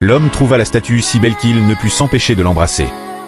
L'homme trouva la statue si belle qu'il ne put s'empêcher de l'embrasser.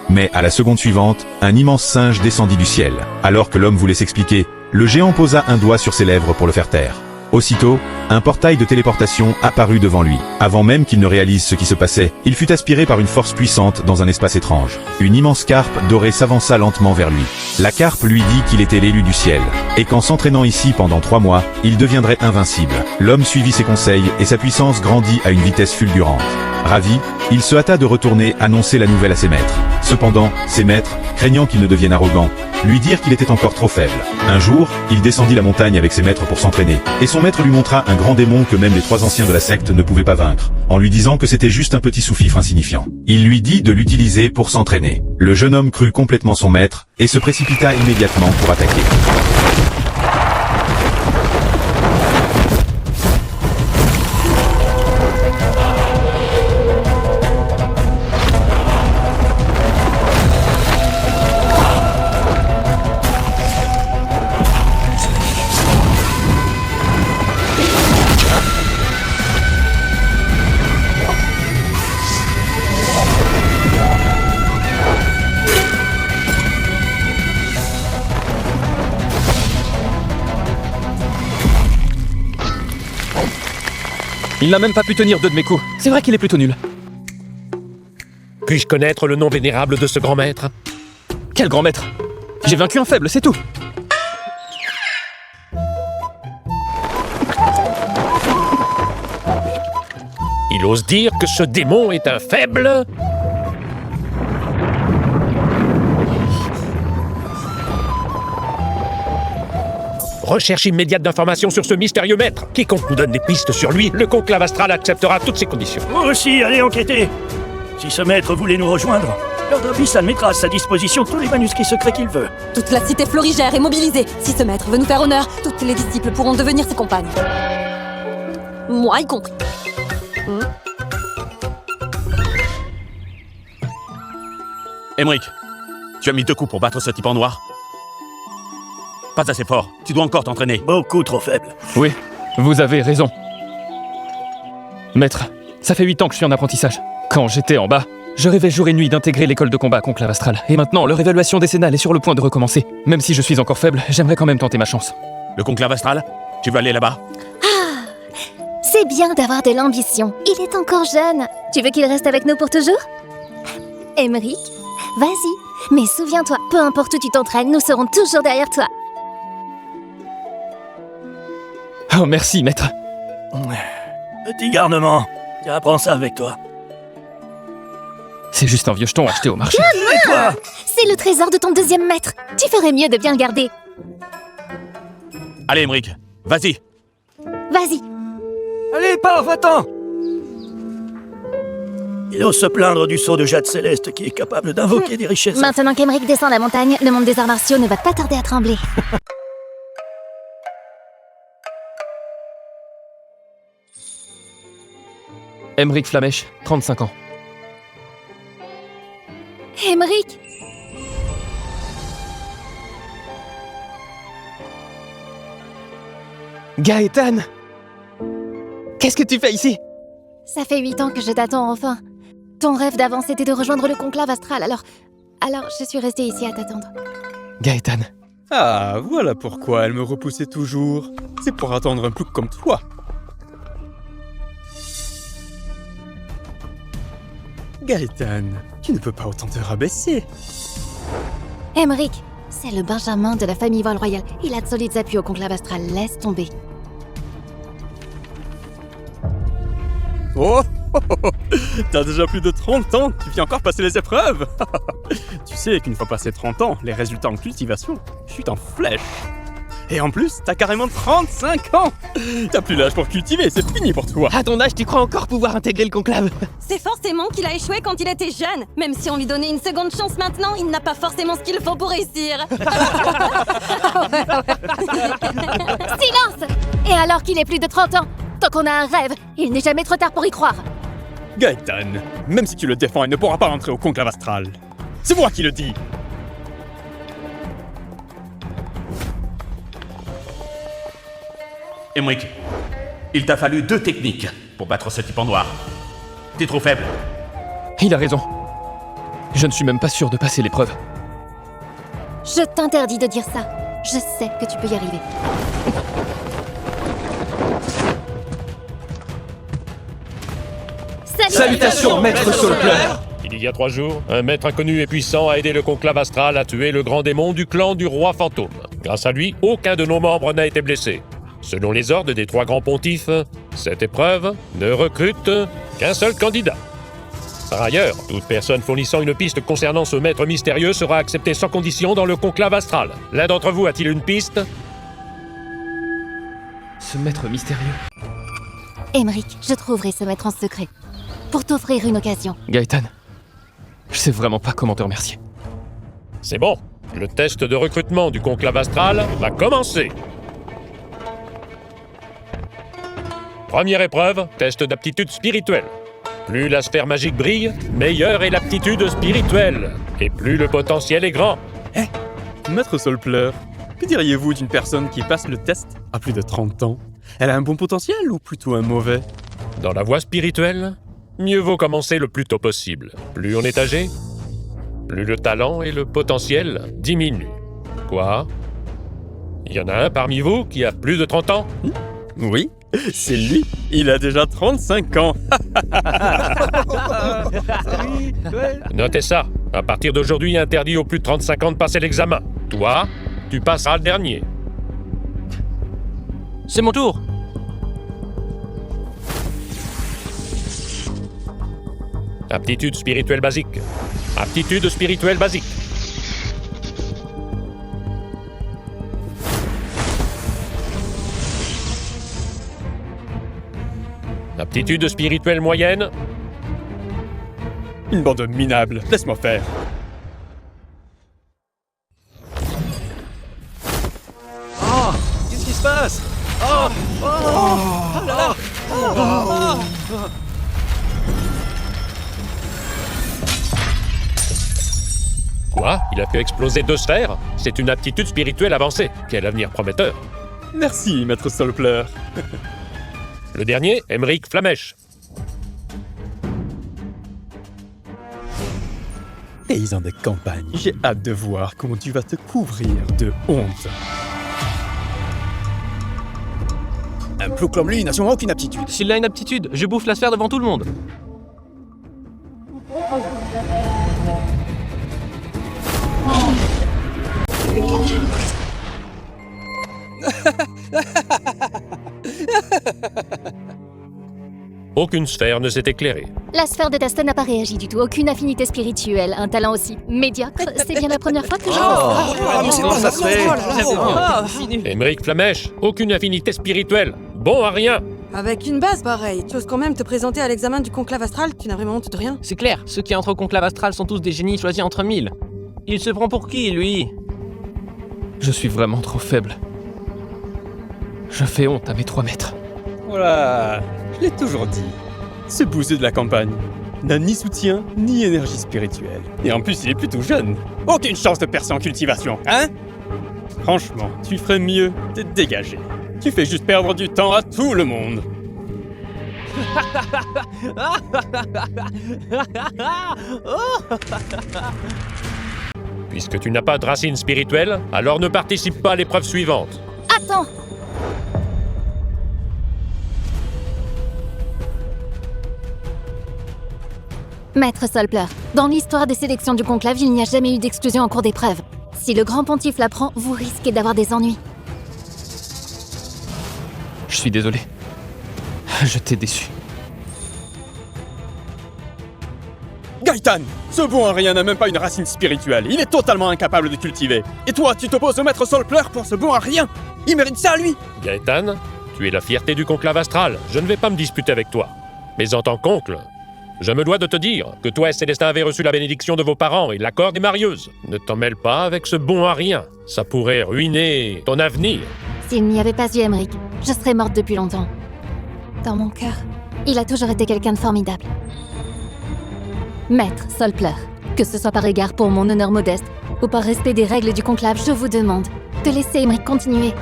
Mais à la seconde suivante, un immense singe descendit du ciel. Alors que l'homme voulait s'expliquer, le géant posa un doigt sur ses lèvres pour le faire taire. Aussitôt, un portail de téléportation apparut devant lui. Avant même qu'il ne réalise ce qui se passait, il fut aspiré par une force puissante dans un espace étrange. Une immense carpe dorée s'avança lentement vers lui. La carpe lui dit qu'il était l'élu du ciel, et qu'en s'entraînant ici pendant 3 mois, il deviendrait invincible. L'homme suivit ses conseils et sa puissance grandit à une vitesse fulgurante. Ravi, il se hâta de retourner annoncer la nouvelle à ses maîtres. Cependant, ses maîtres, craignant qu'il ne devienne arrogant, lui dirent qu'il était encore trop faible. Un jour, il descendit la montagne avec ses maîtres pour s'entraîner, et son maître lui montra un grand démon que même les 3 anciens de la secte ne pouvaient pas vaincre, en lui disant que c'était juste un petit sous-fifre insignifiant. Il lui dit de l'utiliser pour s'entraîner. Le jeune homme crut complètement son maître, et se précipita immédiatement pour attaquer. Il n'a même pas pu tenir 2 de mes coups. C'est vrai qu'il est plutôt nul. Puis-je connaître le nom vénérable de ce grand maître? Quel grand maître! J'ai vaincu un faible, c'est tout. Il ose dire que ce démon est un faible? Recherche immédiate d'informations sur ce mystérieux maître. Quiconque nous donne des pistes sur lui, le conclave astral acceptera toutes ses conditions. Moi aussi, allez enquêter. Si ce maître voulait nous rejoindre, Lord Abyssal mettra à sa disposition tous les manuscrits secrets qu'il veut. Toute la cité florigère est mobilisée. Si ce maître veut nous faire honneur, toutes les disciples pourront devenir ses compagnes. Moi y compris. Aymeric, tu as mis 2 coups pour battre ce type en noir. Pas assez fort, tu dois encore t'entraîner. Beaucoup trop faible. Oui, vous avez raison. Maître, ça fait 8 ans que je suis en apprentissage. Quand j'étais en bas, je rêvais jour et nuit d'intégrer l'école de combat Conclave Astral. Et maintenant, leur évaluation décennale est sur le point de recommencer. Même si je suis encore faible, j'aimerais quand même tenter ma chance. Le conclave astral? Tu veux aller là-bas? C'est bien d'avoir de l'ambition. Il est encore jeune. Tu veux qu'il reste avec nous pour toujours? Aymeric, vas-y. Mais souviens-toi, peu importe où tu t'entraînes, nous serons toujours derrière toi. Oh, merci, maître. Petit garnement, tiens, prends ça avec toi. C'est juste un vieux jeton acheté au marché. Et toi? C'est le trésor de ton 2e maître. Tu ferais mieux de bien le garder. Allez, Aymeric, vas-y. Vas-y. Allez, pars, va-t'en. Il ose se plaindre du sceau de jade céleste qui est capable d'invoquer des richesses. Maintenant qu'Aymeric descend la montagne, le monde des arts martiaux ne va pas tarder à trembler. Aymeric Flamèche, 35 ans. Aymeric! Gaëtan! Qu'est-ce que tu fais ici? Ça fait 8 ans que je t'attends enfin. Ton rêve d'avant c'était de rejoindre le conclave astral, alors je suis restée ici à t'attendre. Gaëtan. Ah, voilà pourquoi elle me repoussait toujours. C'est pour attendre un plouc comme toi. Gaëtan, tu ne peux pas autant te rabaisser. Aymeric, c'est le Benjamin de la famille Vol Royal. Il a de solides appuis au conclave astral, laisse tomber. Oh, t'as déjà plus de 30 ans, tu viens encore passer les épreuves. Tu sais qu'une fois passé 30 ans, les résultats en cultivation chutent en flèche. Et en plus, t'as carrément 35 ans. T'as plus l'âge pour cultiver, c'est fini pour toi. À ton âge, tu crois encore pouvoir intégrer le conclave? C'est forcément qu'il a échoué quand il était jeune. Même si on lui donnait une seconde chance maintenant, il n'a pas forcément ce qu'il faut pour réussir. Silence! Et alors qu'il est plus de 30 ans, tant qu'on a un rêve, il n'est jamais trop tard pour y croire. Gaëtan, même si tu le défends, il ne pourra pas rentrer au conclave astral. C'est moi qui le dis. Aymeric, il t'a fallu 2 techniques pour battre ce type en noir. t'es trop faible. Il a raison. Je ne suis même pas sûr de passer l'épreuve. Je t'interdis de dire ça. Je sais que tu peux y arriver. Salutations, maître Soulpleur. Il y a 3 jours, un maître inconnu et puissant a aidé le conclave astral à tuer le grand démon du clan du roi fantôme. Grâce à lui, aucun de nos membres n'a été blessé. Selon les ordres des 3 grands pontifes, cette épreuve ne recrute qu'un seul candidat. Par ailleurs, toute personne fournissant une piste concernant ce maître mystérieux sera acceptée sans condition dans le conclave astral. L'un d'entre vous a-t-il une piste? Ce maître mystérieux. Aymeric, je trouverai ce maître en secret. Pour t'offrir une occasion. Gaëtan, je sais vraiment pas comment te remercier. C'est bon, le test de recrutement du conclave astral va commencer. Première épreuve, test d'aptitude spirituelle. Plus la sphère magique brille, meilleure est l'aptitude spirituelle. Et plus le potentiel est grand. Maître Soulpleur, que diriez-vous d'une personne qui passe le test à plus de 30 ans? Elle a un bon potentiel ou plutôt un mauvais? Dans la voie spirituelle, mieux vaut commencer le plus tôt possible. Plus on est âgé, plus le talent et le potentiel diminuent. Quoi? Il y en a un parmi vous qui a plus de 30 ans? Oui, c'est lui. Il a déjà 35 ans. Notez ça. À partir d'aujourd'hui, interdit aux plus de 35 ans de passer l'examen. Toi, tu passeras le dernier. C'est mon tour. Aptitude spirituelle basique. Aptitude spirituelle basique. Aptitude spirituelle moyenne. Une bande minable. Laisse-moi faire. Qu'est-ce qui se passe? Quoi? Il a fait exploser 2 sphères? C'est une aptitude spirituelle avancée. Quel avenir prometteur. Merci, maître Soulpleur. Le dernier, Aymeric Flamèche. Paysan de campagne, j'ai hâte de voir comment tu vas te couvrir de honte. Un plou comme lui n'a sûrement aucune aptitude. S'il a une aptitude, je bouffe la sphère devant tout le monde. Aucune sphère ne s'est éclairée. La sphère de Daston n'a pas réagi du tout. Aucune affinité spirituelle. Un talent aussi médiocre. C'est bien la première fois que je vois ça. Ça se fait. Aymeric Flamèche, aucune affinité spirituelle. Bon à rien. Avec une base pareille, tu oses quand même te présenter à l'examen du conclave astral, tu n'as vraiment honte de rien. C'est clair, ceux qui entrent au conclave astral sont tous des génies choisis entre 1000. Il se prend pour qui, lui? Je suis vraiment trop faible. Je fais honte à mes 3 maîtres. Voilà, je l'ai toujours dit. Ce bouseux de la campagne n'a ni soutien, ni énergie spirituelle. Et en plus, il est plutôt jeune. Aucune chance de percer en cultivation, hein? Franchement, tu ferais mieux de te dégager. Tu fais juste perdre du temps à tout le monde. Puisque tu n'as pas de racine spirituelle, alors ne participe pas à l'épreuve suivante. Attends! Maître Soulpleur, dans l'histoire des sélections du conclave, il n'y a jamais eu d'exclusion en cours d'épreuve. Si le grand pontife l'apprend, vous risquez d'avoir des ennuis. Je suis désolé. Je t'ai déçu. Gaëtan, ce bon à rien n'a même pas une racine spirituelle. Il est totalement incapable de cultiver. Et toi, tu t'opposes au maître Soulpleur pour ce bon à rien? Il mérite ça, lui! Gaëtan, tu es la fierté du conclave astral. Je ne vais pas me disputer avec toi. Mais en tant qu'oncle, je me dois de te dire que toi et Célestin avez reçu la bénédiction de vos parents et l'accord des marieuses. Ne t'en mêle pas avec ce bon à rien. Ça pourrait ruiner ton avenir. S'il n'y avait pas eu Aymeric, je serais morte depuis longtemps. Dans mon cœur, il a toujours été quelqu'un de formidable. Maître Soulpleur, que ce soit par égard pour mon honneur modeste ou par respect des règles du conclave, je vous demande de laisser Aymeric continuer.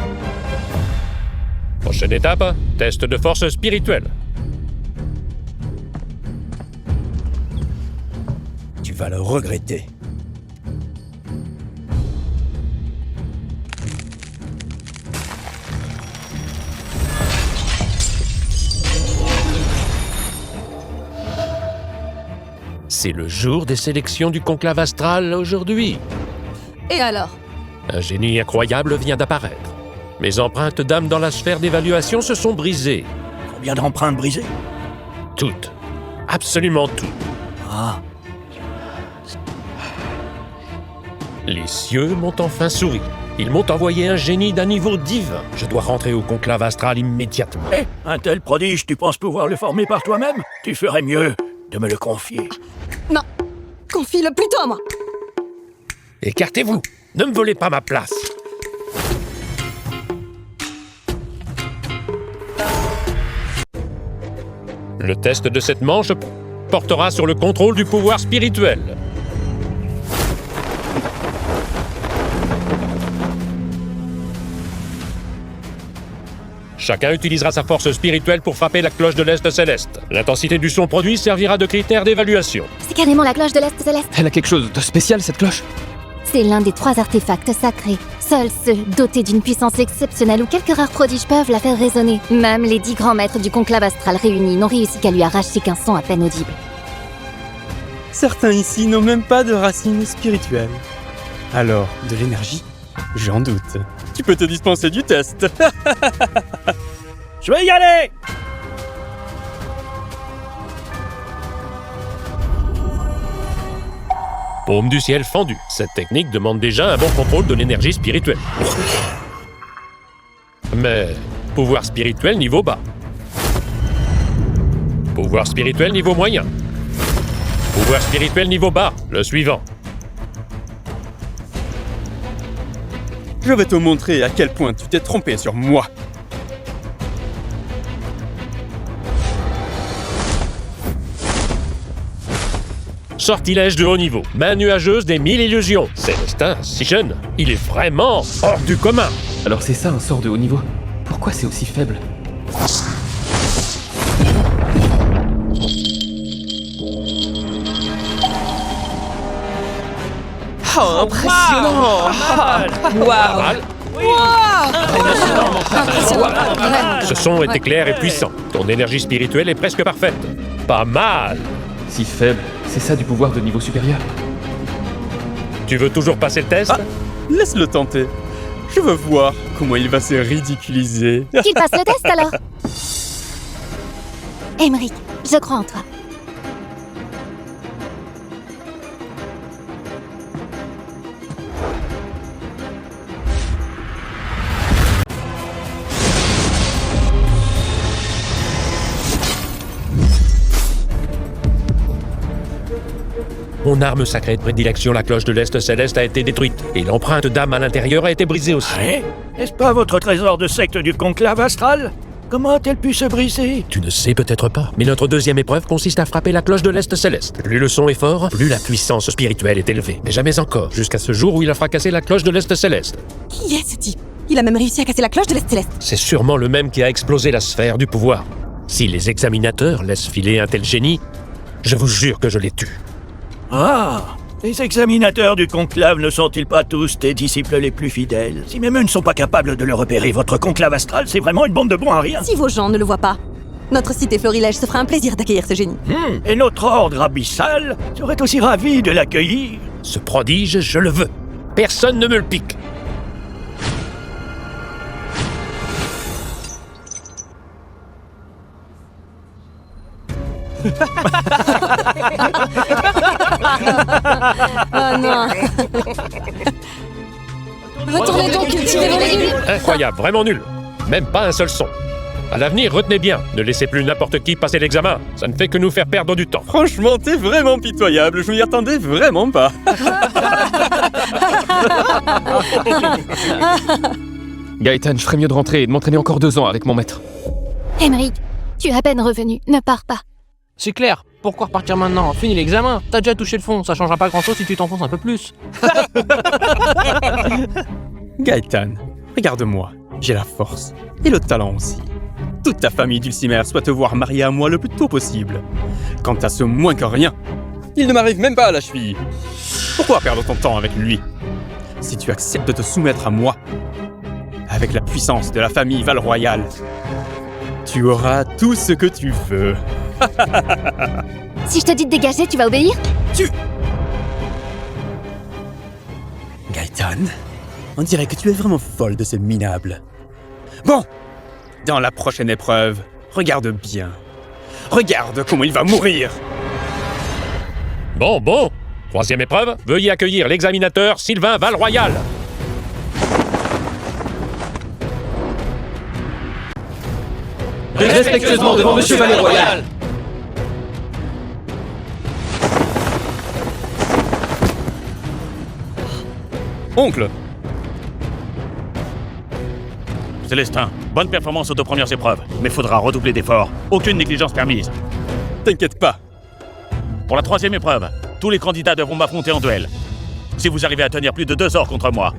Prochaine étape, test de force spirituelle. vas le regretter. C'est le jour des sélections du conclave astral aujourd'hui. Et alors? Un génie incroyable vient d'apparaître. Mes empreintes d'âme dans la sphère d'évaluation se sont brisées. Combien d'empreintes brisées? Toutes. Absolument toutes. Ah. Les cieux m'ont enfin souri. Ils m'ont envoyé un génie d'un niveau divin. Je dois rentrer au conclave astral immédiatement. Eh, un tel prodige, tu penses pouvoir le former par toi-même? Tu ferais mieux de me le confier. Non, confie-le plutôt à moi. Écartez-vous. Ne me volez pas ma place. Le test de cette manche portera sur le contrôle du pouvoir spirituel. Chacun utilisera sa force spirituelle pour frapper la cloche de l'Est céleste. L'intensité du son produit servira de critère d'évaluation. C'est carrément la cloche de l'Est céleste. Elle a quelque chose de spécial, cette cloche. C'est l'un des 3 artefacts sacrés. Seuls ceux dotés d'une puissance exceptionnelle ou quelques rares prodiges peuvent la faire résonner. Même les 10 grands maîtres du conclave astral réunis n'ont réussi qu'à lui arracher qu'un son à peine audible. Certains ici n'ont même pas de racines spirituelles. Alors, de l'énergie? J'en doute. Tu peux te dispenser du test. Je vais y aller! Paume du ciel fendu. Cette technique demande déjà un bon contrôle de l'énergie spirituelle. Mais pouvoir spirituel niveau bas. Pouvoir spirituel niveau moyen. Pouvoir spirituel niveau bas. Le suivant. Je vais te montrer à quel point tu t'es trompé sur moi. Sortilège de haut niveau. Main nuageuse des 1000 illusions. Célestin, si jeune, il est vraiment hors du commun. Alors c'est ça un sort de haut niveau. Pourquoi c'est aussi faible? Oh, impressionnant! Waouh! Ce son était clair et puissant. Ton énergie spirituelle est presque parfaite. Pas mal. Si faible, c'est ça du pouvoir de niveau supérieur. Tu veux toujours passer le test? Laisse-le tenter. Je veux voir comment il va se ridiculiser. Qu'il passe le test alors. Emmerich, je crois en toi. Mon arme sacrée de prédilection, la cloche de l'Est céleste, a été détruite. Et l'empreinte d'âme à l'intérieur a été brisée aussi. Ouais? Est-ce pas votre trésor de secte du conclave astral? Comment a-t-elle pu se briser? Tu ne sais peut-être pas, mais notre deuxième épreuve consiste à frapper la cloche de l'Est céleste. Plus le son est fort, plus la puissance spirituelle est élevée. Mais jamais encore, jusqu'à ce jour où il a fracassé la cloche de l'Est céleste. Qui est ce type? Il a même réussi à casser la cloche de l'Est céleste. C'est sûrement le même qui a explosé la sphère du pouvoir. Si les examinateurs laissent filer un tel génie, je vous jure que je les tue. Ah! Les examinateurs du conclave ne sont-ils pas tous tes disciples les plus fidèles? Si même eux ne sont pas capables de le repérer, votre conclave astral, c'est vraiment une bande de bons à rien. Si vos gens ne le voient pas, notre cité Florilège se fera un plaisir d'accueillir ce génie. Et notre ordre abyssal serait aussi ravi de l'accueillir. Ce prodige, je le veux. Personne ne me le pique. Oh non. Retournez donc cultiver vos légumes. Incroyable, vraiment nul. Même pas un seul son. À l'avenir, retenez bien, ne laissez plus n'importe qui passer l'examen. Ça ne fait que nous faire perdre du temps. Franchement, t'es vraiment pitoyable, je m'y attendais vraiment pas. Gaëtan, je ferais mieux de rentrer et de m'entraîner encore 2 ans avec mon maître. Emmerich, tu es à peine revenu, ne pars pas. C'est clair, pourquoi repartir maintenant? Finis l'examen, t'as déjà touché le fond, ça changera pas grand-chose si tu t'enfonces un peu plus. Gaëtan, regarde-moi, j'ai la force et le talent aussi. Toute ta famille Dulcimer souhaite te voir marié à moi le plus tôt possible. Quant à ce moins que rien, Il ne m'arrive même pas à la cheville. Pourquoi perdre ton temps avec lui? Si tu acceptes de te soumettre à moi, avec la puissance de la famille Val-Royal, tu auras tout ce que tu veux. Si je te dis de dégager, tu vas obéir? Gaëtan, on dirait que tu es vraiment folle de ce minable. Bon, dans la prochaine épreuve, regarde bien. Regarde comment il va mourir. Bon. Troisième épreuve, veuillez accueillir l'examinateur Sylvain Val-Royal. Respectueusement devant Monsieur Val-Royal. Oncle, Célestin, bonne performance aux 2 premières épreuves, mais faudra redoubler d'efforts. Aucune négligence permise. t'inquiète pas. Pour la 3e épreuve, tous les candidats devront m'affronter en duel. Si vous arrivez à tenir plus de 2 heures contre moi,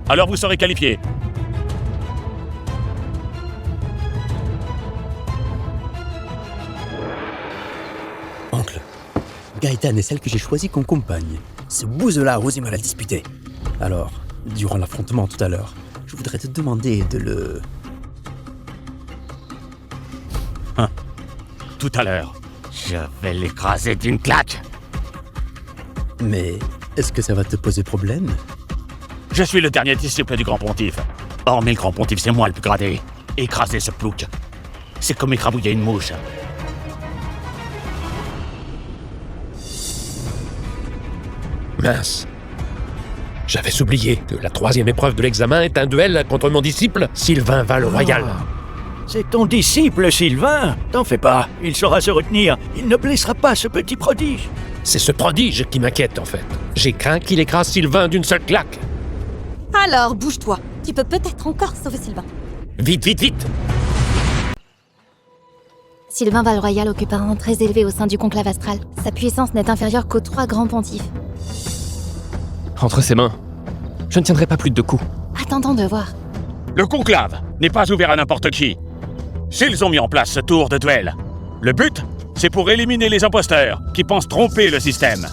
alors vous serez qualifié. Oncle, Gaëtan est celle que j'ai choisie comme compagne. Ce bouseux-là a osé me la disputer. Alors, durant l'affrontement tout à l'heure, je voudrais te demander de le... Tout à l'heure, je vais l'écraser d'une claque. Mais est-ce que ça va te poser problème? Je suis le dernier disciple du Grand Pontife. Hormis le Grand Pontife, c'est moi le plus gradé. Écraser ce plouc, c'est comme écrabouiller une mouche. Mince. J'avais oublié que la 3e épreuve de l'examen est un duel contre mon disciple Sylvain Val-Royal. C'est ton disciple, Sylvain. T'en fais pas, il saura se retenir. Il ne blessera pas ce petit prodige. C'est ce prodige qui m'inquiète en fait. J'ai craint qu'il écrase Sylvain d'une seule claque. Alors, bouge-toi. Tu peux peut-être encore sauver Sylvain. Vite. Sylvain Val-Royal occupe un rang très élevé au sein du conclave astral. Sa puissance n'est inférieure qu'aux 3 grands pontifes. Entre ses mains, je ne tiendrai pas plus de 2 coups. Attendons de voir. Le conclave n'est pas ouvert à n'importe qui. S'ils ont mis en place ce tour de duel, le but, c'est pour éliminer les imposteurs qui pensent tromper le système.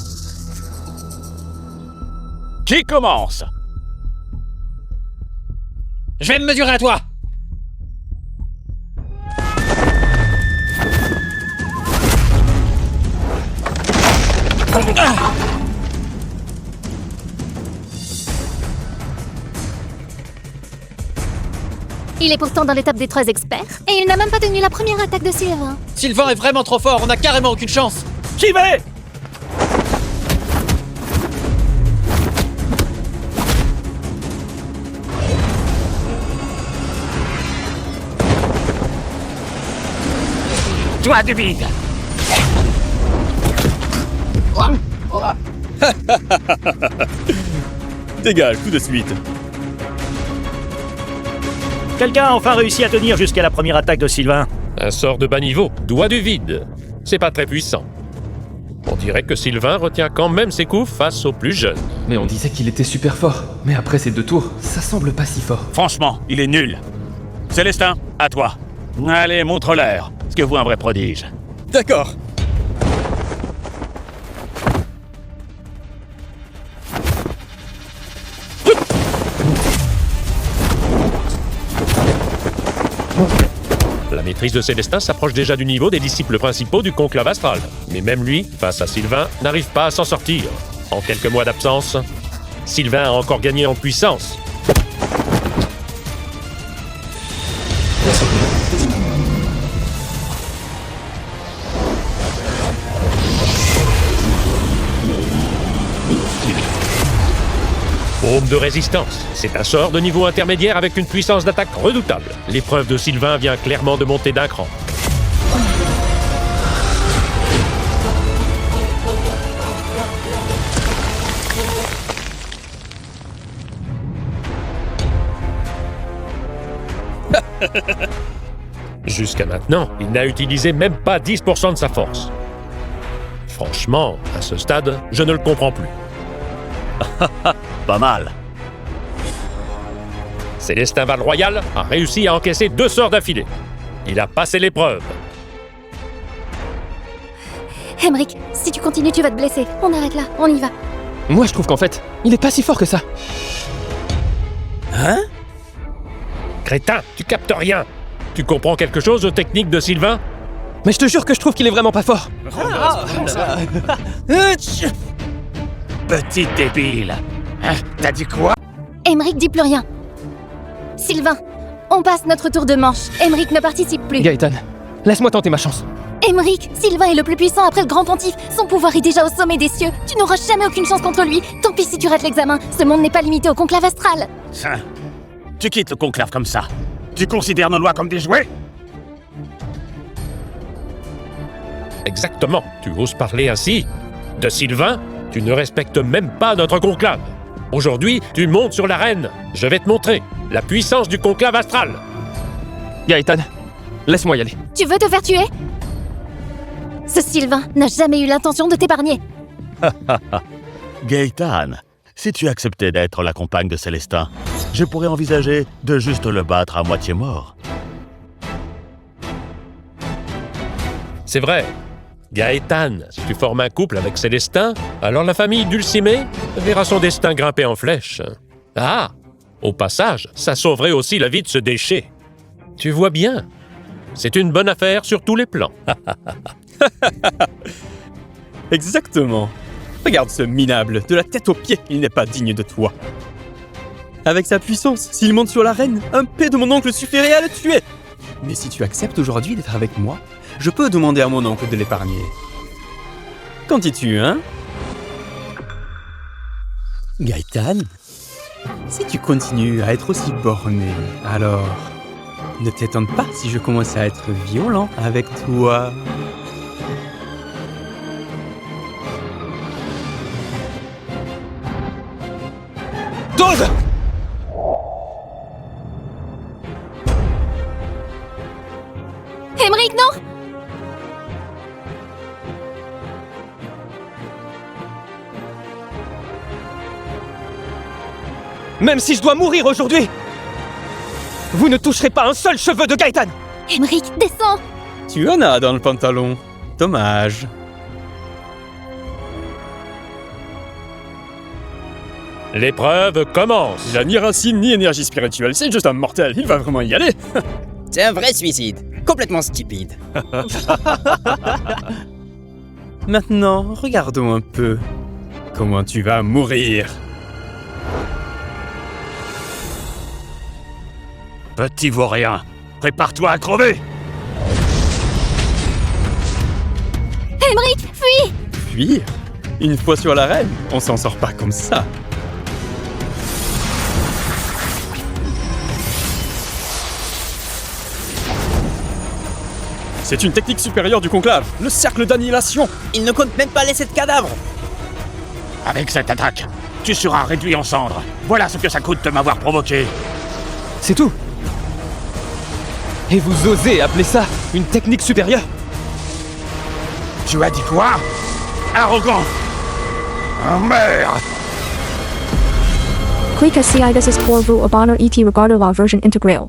Qui commence? Je vais me mesurer à toi. Il est pourtant dans les top des 3 experts, et il n'a même pas tenu la première attaque de Sylvain. Sylvain est vraiment trop fort, on a carrément aucune chance. J'y vais! Toi du vide. Dégage tout de suite. Quelqu'un a enfin réussi à tenir jusqu'à la première attaque de Sylvain. Un sort de bas niveau, doigt du vide. C'est pas très puissant. On dirait que Sylvain retient quand même ses coups face aux plus jeunes. Mais on disait qu'il était super fort. Mais après ces 2 tours, ça semble pas si fort. Franchement, il est nul. Célestin, à toi. Allez, montre-leur ce que vaut un vrai prodige. D'accord. La maîtrise de Célestin s'approche déjà du niveau des disciples principaux du conclave astral. Mais même lui, face à Sylvain, n'arrive pas à s'en sortir. En quelques mois d'absence, Sylvain a encore gagné en puissance. Baume de résistance. C'est un sort de niveau intermédiaire avec une puissance d'attaque redoutable. L'épreuve de Sylvain vient clairement de monter d'un cran. Jusqu'à maintenant, il n'a utilisé même pas 10% de sa force. Franchement, à ce stade, je ne le comprends plus. Pas mal. Célestin Val-Royal a réussi à encaisser 2 sorts d'affilée. Il a passé l'épreuve. Emmerich, si tu continues, tu vas te blesser. On arrête là, on y va. Moi, je trouve qu'en fait, il est pas si fort que ça. Hein? Crétin, tu captes rien. Tu comprends quelque chose aux techniques de Sylvain? Mais je te jure que je trouve qu'il est vraiment pas fort. Petit débile. Hein? T'as dit quoi? Aymeric dit plus rien. Sylvain, on passe notre tour de manche. Aymeric ne participe plus. Gaëtan, laisse-moi tenter ma chance. Aymeric, Sylvain est le plus puissant après le grand pontife. Son pouvoir est déjà au sommet des cieux. Tu n'auras jamais aucune chance contre lui. Tant pis si tu rates l'examen. Ce monde n'est pas limité au conclave astral. Ça, tu quittes le conclave comme ça. Tu considères nos lois comme des jouets? Exactement. Tu oses parler ainsi? De Sylvain? Tu ne respectes même pas notre conclave. Aujourd'hui, tu montes sur l'arène. Je vais te montrer la puissance du conclave astral. Gaëtan, laisse-moi y aller. Tu veux te faire tuer? Ce Sylvain n'a jamais eu l'intention de t'épargner. Gaëtan, si tu acceptais d'être la compagne de Célestin, je pourrais envisager de juste le battre à moitié mort. C'est vrai. Gaëtan, si tu formes un couple avec Célestin, alors la famille Dulcimée verra son destin grimper en flèche. Ah! Au passage, ça sauverait aussi la vie de ce déchet. Tu vois bien, c'est une bonne affaire sur tous les plans. Exactement. Regarde ce minable, de la tête aux pieds, il n'est pas digne de toi. Avec sa puissance, s'il monte sur l'arène, un P de mon oncle suffirait à le tuer. Mais si tu acceptes aujourd'hui d'être avec moi, je peux demander à mon oncle de l'épargner. Qu'en dis-tu, hein? Gaëtan? Si tu continues à être aussi borné, alors ne t'étonne pas si je commence à être violent avec toi. Dose! Aymeric, non! Même si je dois mourir aujourd'hui, vous ne toucherez pas un seul cheveu de Gaëtan! Aymeric, descends! Tu en as dans le pantalon. Dommage. L'épreuve commence. Il a ni racine ni énergie spirituelle, c'est juste un mortel, il va vraiment y aller. C'est un vrai suicide, complètement stupide. Maintenant, regardons un peu comment tu vas mourir. Petit vaurien, prépare-toi à crever! Aymeric, fuis! Fuir? Une fois sur l'arène, on s'en sort pas comme ça. C'est une technique supérieure du conclave, le cercle d'annihilation. Il ne compte même pas laisser de cadavre. Avec cette attaque, tu seras réduit en cendres. Voilà ce que ça coûte de m'avoir provoqué. C'est tout. Et vous osez appeler ça une technique supérieure? Tu as dit quoi? Arrogant! Oh merde! Click SCI. This is for Vu Urbano ET Regarded version integral.